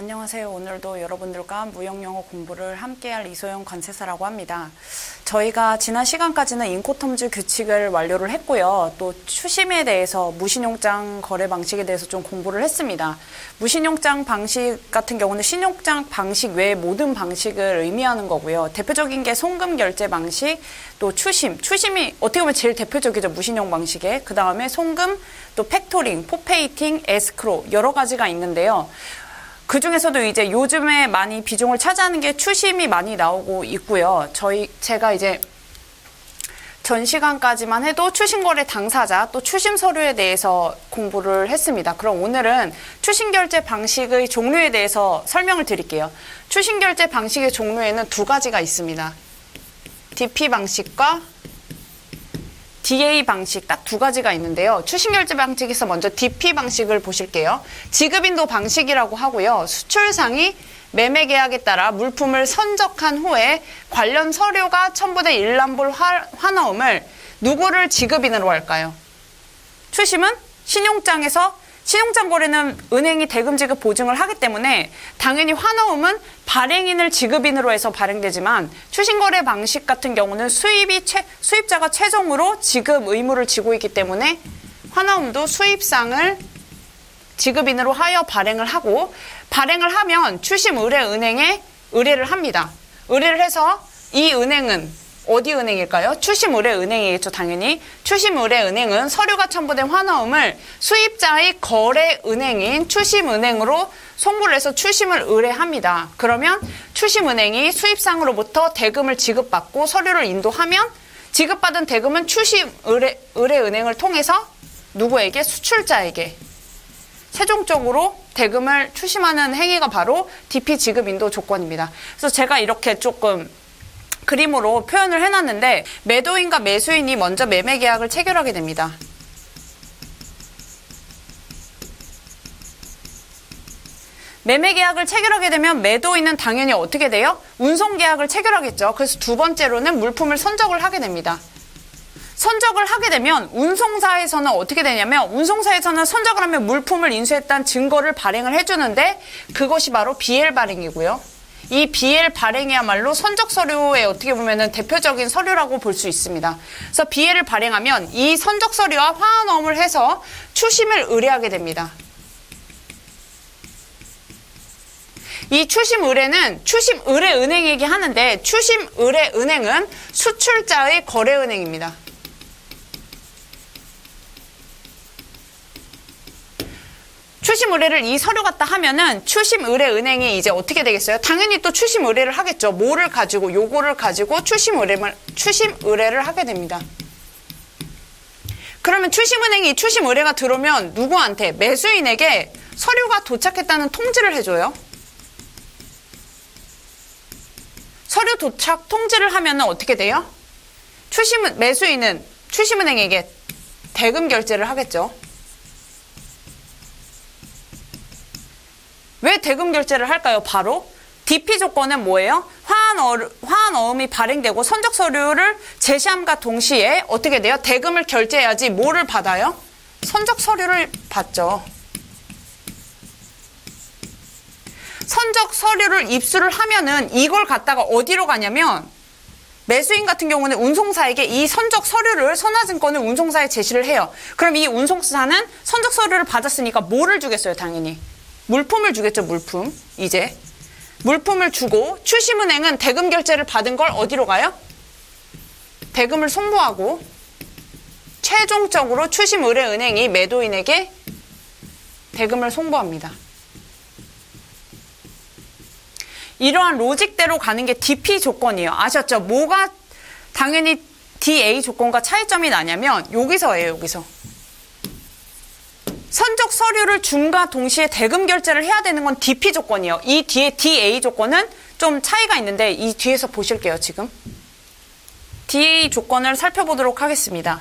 안녕하세요. 오늘도 여러분들과 무역영어 공부를 함께할 이소영 관세사라고 합니다. 저희가 지난 시간까지는 인코텀즈 규칙을 완료를 했고요. 또 추심에 대해서 무신용장 거래 방식에 대해서 좀 공부를 했습니다. 무신용장 방식 같은 경우는 신용장 방식 외의 모든 방식을 의미하는 거고요. 대표적인 게 송금 결제 방식, 또 추심이 어떻게 보면 제일 대표적이죠. 무신용 방식에. 그 다음에 송금, 또 팩토링, 포페이팅, 에스크로 여러 가지가 있는데요. 그 중에서도 이제 요즘에 많이 비중을 차지하는 게 추심이 많이 나오고 있고요. 제가 이제 전 시간까지만 해도 추심거래 당사자 또 추심 서류에 대해서 공부를 했습니다. 그럼 오늘은 추심결제 방식의 종류에 대해서 설명을 드릴게요. 추심결제 방식의 종류에는 두 가지가 있습니다. DP 방식과 DA 방식 딱 두 가지가 있는데요. 추심결제 방식에서 먼저 DP 방식을 보실게요. 지급인도 방식이라고 하고요. 수출상이 매매계약에 따라 물품을 선적한 후에 관련 서류가 첨부된 일람불 화나옴을 누구를 지급인으로 할까요? 추심은 신용장 거래는 은행이 대금 지급 보증을 하기 때문에 당연히 화나옴은 발행인을 지급인으로 해서 발행되지만 추심거래 방식 같은 경우는 수입자가 최종으로 지급 의무를 지고 있기 때문에 화나옴도 수입상을 지급인으로 하여 발행을 하고, 발행을 하면 추심의뢰은행에 의뢰를 합니다. 의뢰를 해서 이 은행은 어디 은행일까요? 추심의뢰은행이겠죠, 당연히. 추심의뢰은행은 서류가 첨부된 화나옴을 수입자의 거래은행인 추심은행으로 송부를 해서 추심을 의뢰합니다. 그러면 추심은행이 수입상으로부터 대금을 지급받고 서류를 인도하면 지급받은 대금은 추심의뢰은행을 통해서 누구에게? 수출자에게 최종적으로 대금을 추심하는 행위가 바로 DP 지급 인도 조건입니다. 그래서 제가 이렇게 조금 그림으로 표현을 해놨는데, 매도인과 매수인이 먼저 매매계약을 체결하게 됩니다. 매매계약을 체결하게 되면 매도인은 당연히 어떻게 돼요? 운송계약을 체결하겠죠. 그래서 두 번째로는 물품을 선적을 하게 됩니다. 선적을 하게 되면 운송사에서는 어떻게 되냐면, 운송사에서는 선적을 하면 물품을 인수했다는 증거를 발행을 해주는데, 그것이 바로 BL 발행이고요. 이 BL 발행이야말로 선적 서류의 어떻게 보면은 대표적인 서류라고 볼 수 있습니다. 그래서 BL을 발행하면 이 선적 서류와 화환어음을 해서 추심을 의뢰하게 됩니다. 이 추심 의뢰는 추심 의뢰은행에게 하는데, 추심 의뢰은행은 수출자의 거래은행입니다. 추심 의뢰를 이 서류 갖다 하면은 추심 의뢰은행이 이제 어떻게 되겠어요? 당연히 또 추심 의뢰를 하겠죠. 뭐를 가지고? 요거를 가지고 추심 의뢰를 하게 됩니다. 그러면 추심은행이 추심 의뢰가 들어오면 누구한테? 매수인에게 서류가 도착했다는 통지를 해줘요. 서류 도착 통지를 하면은 어떻게 돼요? 매수인은 추심은행에게 대금 결제를 하겠죠. 왜 대금 결제를 할까요? 바로 DP 조건은 뭐예요? 화환어음이 발행되고 선적 서류를 제시함과 동시에 어떻게 돼요? 대금을 결제해야지 뭐를 받아요? 선적 서류를 받죠. 선적 서류를 입수를 하면은 이걸 갖다가 어디로 가냐면, 매수인 같은 경우는 운송사에게 이 선적 서류를, 선화증권을 운송사에 제시를 해요. 그럼 이 운송사는 선적 서류를 받았으니까 뭐를 주겠어요? 당연히 물품을 주겠죠. 이제 물품을 주고, 추심은행은 대금 결제를 받은 걸 어디로 가요? 대금을 송부하고, 최종적으로 추심의뢰은행이 매도인에게 대금을 송부합니다. 이러한 로직대로 가는 게 DP 조건이에요. 아셨죠? 뭐가 당연히 DA 조건과 차이점이 나냐면 여기서예요. 여기서 선적 서류를 줌과 동시에 대금 결제를 해야 되는 건 DP 조건이에요. 이 뒤에 DA 조건은 좀 차이가 있는데 이 뒤에서 보실게요. 지금 DA 조건을 살펴보도록 하겠습니다.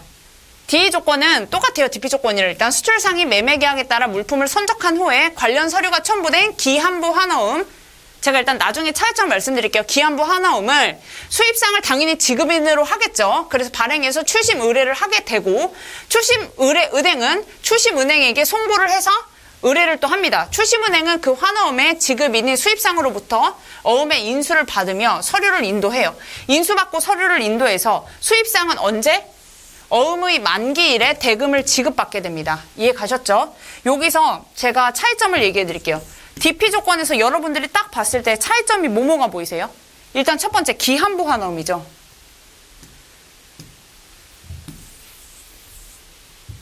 DA 조건은 똑같아요. DP 조건이랑 일단 수출상이 매매계약에 따라 물품을 선적한 후에 관련 서류가 첨부된 기한부 화나옴, 제가 일단 나중에 차이점 말씀드릴게요. 기한부 화나옴을 수입상을 당연히 지급인으로 하겠죠. 그래서 발행해서 추심 의뢰를 하게 되고, 추심 의뢰은행은 추심은행에게 송부를 해서 의뢰를 또 합니다. 출시은행은 그 환어음의 지급인인 수입상으로부터 어음의 인수를 받으며 서류를 인도해요. 인수받고 서류를 인도해서 수입상은 언제? 어음의 만기일에 대금을 지급받게 됩니다. 이해 가셨죠? 여기서 제가 차이점을 얘기해 드릴게요. DP 조건에서 여러분들이 딱 봤을 때 차이점이 뭐뭐가 보이세요? 일단 첫 번째 기한부 환어음이죠.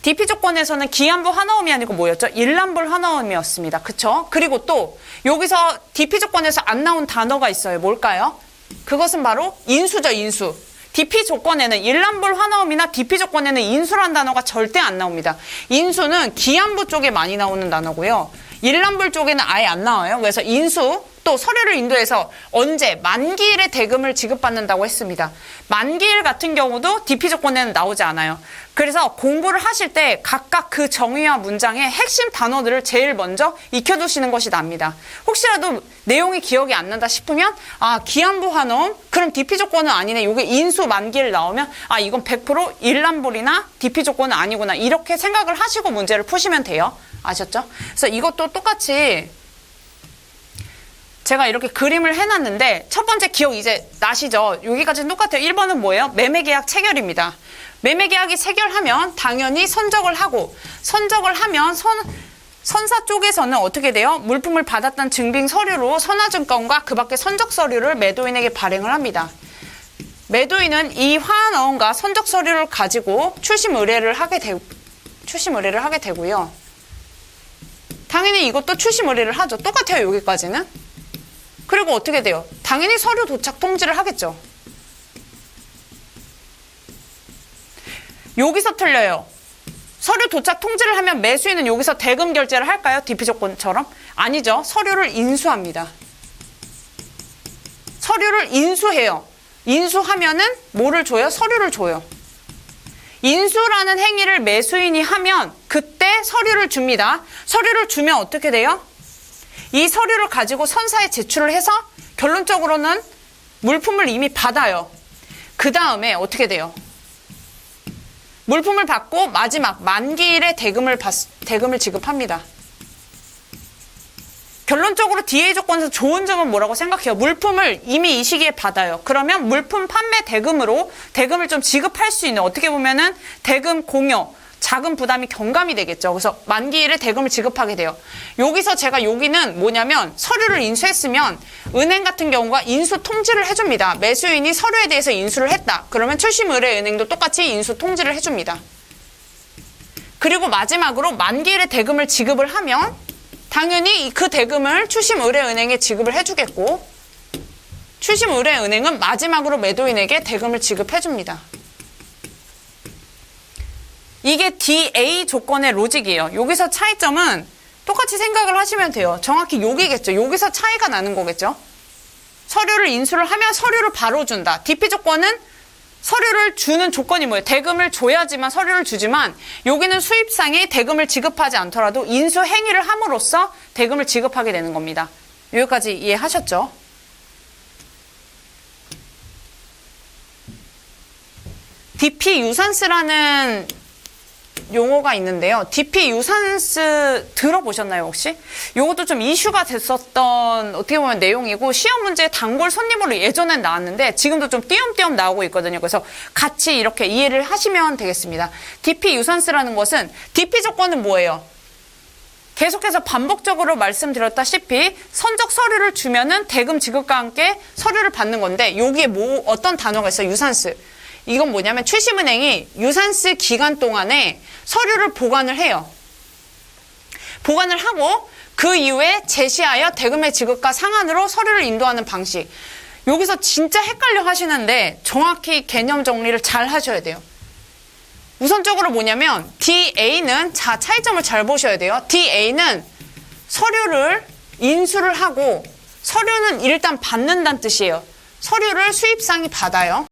DP 조건에서는 기한부 환어음이 아니고 뭐였죠? 일람불 환어음이었습니다. 그쵸? 그리고 또 여기서 DP 조건에서 안 나온 단어가 있어요. 뭘까요? 그것은 바로 인수죠, 인수. DP 조건에는 일람불 환어음이나 DP 조건에는 인수란 단어가 절대 안 나옵니다. 인수는 기한부 쪽에 많이 나오는 단어고요. 일람불 쪽에는 아예 안 나와요. 그래서 인수, 또 서류를 인도해서 언제? 만기일에 대금을 지급받는다고 했습니다. 만기일 같은 경우도 DP 조건에는 나오지 않아요. 그래서 공부를 하실 때 각각 그 정의와 문장의 핵심 단어들을 제일 먼저 익혀두시는 것이 납니다. 혹시라도 내용이 기억이 안 난다 싶으면 기한부 환어음? 그럼 DP 조건은 아니네. 이게 인수 만기일 나오면 이건 100% 일람불이나 DP 조건은 아니구나. 이렇게 생각을 하시고 문제를 푸시면 돼요. 아셨죠? 그래서 이것도 똑같이 제가 이렇게 그림을 해놨는데 첫 번째 기억 이제 나시죠? 여기까지는 똑같아요. 1번은 뭐예요? 매매계약 체결입니다. 매매계약이 체결하면 당연히 선적을 하고 선적을 하면 선사 쪽에서는 어떻게 돼요? 물품을 받았다는 증빙 서류로 선화증권과 그 밖에 선적 서류를 매도인에게 발행을 합니다. 매도인은 이 환어음과 선적 서류를 가지고 출심 의뢰를 하게 되고요. 당연히 이것도 출심 의뢰를 하죠. 똑같아요. 여기까지는. 그리고 어떻게 돼요? 당연히 서류 도착 통지를 하겠죠. 여기서 틀려요. 서류 도착 통지를 하면 매수인은 여기서 대금 결제를 할까요? DP 조건처럼? 아니죠. 서류를 인수합니다. 서류를 인수해요. 인수하면은 뭐를 줘요? 서류를 줘요. 인수라는 행위를 매수인이 하면 그때 서류를 줍니다. 서류를 주면 어떻게 돼요? 이 서류를 가지고 선사에 제출을 해서 결론적으로는 물품을 이미 받아요. 그 다음에 어떻게 돼요? 물품을 받고 마지막 만기일에 대금을 지급합니다. 결론적으로 DA 조건에서 좋은 점은 뭐라고 생각해요? 물품을 이미 이 시기에 받아요. 그러면 물품 판매 대금으로 대금을 좀 지급할 수 있는, 어떻게 보면은 대금 공여, 자금 부담이 경감이 되겠죠. 그래서 만기일에 대금을 지급하게 돼요. 여기서 제가 여기는 뭐냐면 서류를 인수했으면 은행 같은 경우가 인수 통지를 해줍니다. 매수인이 서류에 대해서 인수를 했다. 그러면 출심의뢰은행도 똑같이 인수 통지를 해줍니다. 그리고 마지막으로 만기일에 대금을 지급을 하면 당연히 그 대금을 출심의뢰은행에 지급을 해주겠고 출심의뢰은행은 마지막으로 매도인에게 대금을 지급해줍니다. 이게 DA 조건의 로직이에요. 여기서 차이점은 똑같이 생각을 하시면 돼요. 정확히 여기겠죠. 여기서 차이가 나는 거겠죠. 서류를 인수를 하면 서류를 바로 준다. DP 조건은 서류를 주는 조건이 뭐예요? 대금을 줘야지만 서류를 주지만 여기는 수입상이 대금을 지급하지 않더라도 인수 행위를 함으로써 대금을 지급하게 되는 겁니다. 여기까지 이해하셨죠? DP 유산스라는 용어가 있는데요. DP 유산스 들어보셨나요, 혹시? 요것도 좀 이슈가 됐었던 어떻게 보면 내용이고 시험 문제 단골 손님으로 예전엔 나왔는데 지금도 좀 띄엄띄엄 나오고 있거든요. 그래서 같이 이렇게 이해를 하시면 되겠습니다. DP 유산스라는 것은 DP 조건은 뭐예요? 계속해서 반복적으로 말씀드렸다시피 선적 서류를 주면은 대금 지급과 함께 서류를 받는 건데 여기에 어떤 단어가 있어요? 유산스. 이건 뭐냐면 출심은행이 유산스 기간 동안에 서류를 보관을 해요. 보관을 하고 그 이후에 제시하여 대금의 지급과 상한으로 서류를 인도하는 방식. 여기서 진짜 헷갈려 하시는데 정확히 개념 정리를 잘 하셔야 돼요. 우선적으로 뭐냐면 DA는 차이점을 잘 보셔야 돼요. DA는 서류를 인수를 하고 서류는 일단 받는다는 뜻이에요. 서류를 수입상이 받아요.